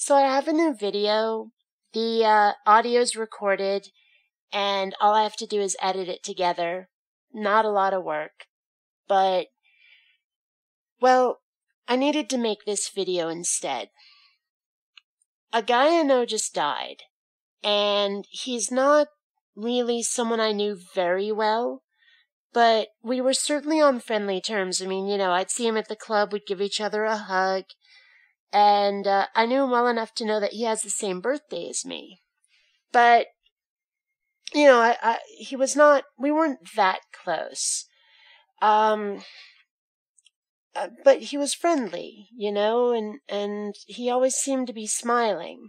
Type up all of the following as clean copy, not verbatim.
So I have a new video. The audio's recorded, and all I have to do is edit it together. Not a lot of work, but, well, I needed to make this video instead. A guy I know just died, and he's not really someone I knew very well, but we were certainly on friendly terms. I mean, I'd see him at the club, we'd give each other a hug, and I knew him well enough to know that he has the same birthday as me. But, he was not, we weren't that close. But he was friendly, and he always seemed to be smiling.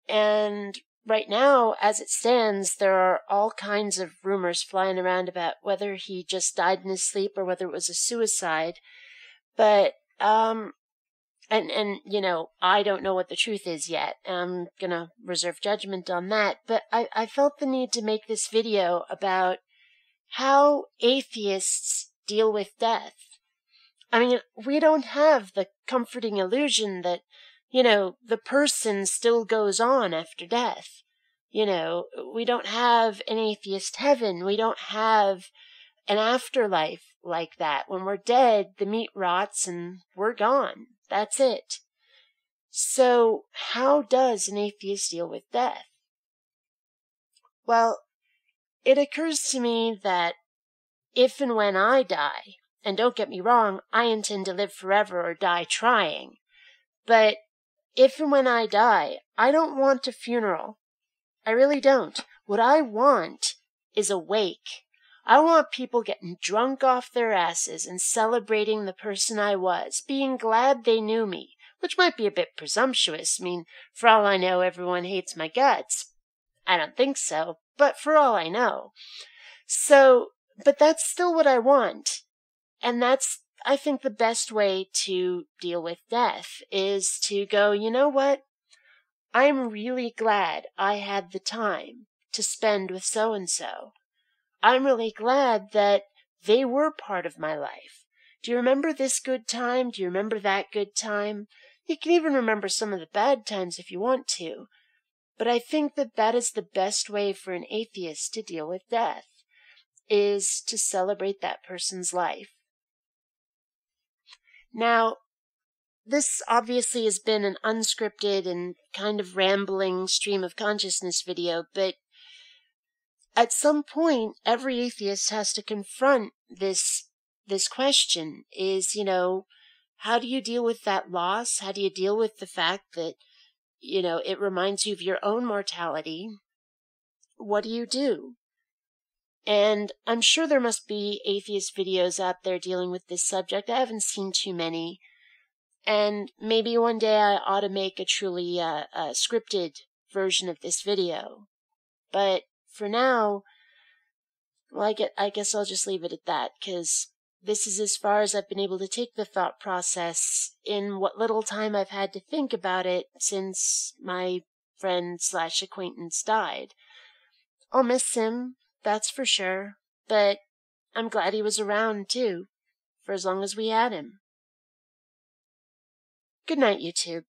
And right now, as it stands, there are all kinds of rumors flying around about whether he just died in his sleep or whether it was a suicide. But, I don't know what the truth is yet. I'm gonna reserve judgment on that. But I felt the need to make this video about how atheists deal with death. I mean, we don't have the comforting illusion that, the person still goes on after death. We don't have an atheist heaven. We don't have an afterlife like that. When we're dead, the meat rots and we're gone. That's it. So, how does an atheist deal with death? Well, it occurs to me that if and when I die, and don't get me wrong, I intend to live forever or die trying, but if and when I die, I don't want a funeral. I really don't. What I want is a wake. I want people getting drunk off their asses and celebrating the person I was, being glad they knew me, which might be a bit presumptuous. I mean, for all I know, everyone hates my guts. I don't think so, but for all I know. But that's still what I want. And that's, I think, the best way to deal with death is to go, you know what? I'm really glad I had the time to spend with so-and-so. I'm really glad that they were part of my life. Do you remember this good time? Do you remember that good time? You can even remember some of the bad times if you want to. But I think that is the best way for an atheist to deal with death, is to celebrate that person's life. Now, this obviously has been an unscripted and kind of rambling stream of consciousness video, but at some point, every atheist has to confront this question is, how do you deal with that loss? How do you deal with the fact that, it reminds you of your own mortality? What do you do? And I'm sure there must be atheist videos out there dealing with this subject. I haven't seen too many. And maybe one day I ought to make a truly scripted version of this video. But for now, well, I guess I'll just leave it at that, because this is as far as I've been able to take the thought process in what little time I've had to think about it since my friend/acquaintance died. I'll miss him, that's for sure, but I'm glad he was around, too, for as long as we had him. Good night, YouTube.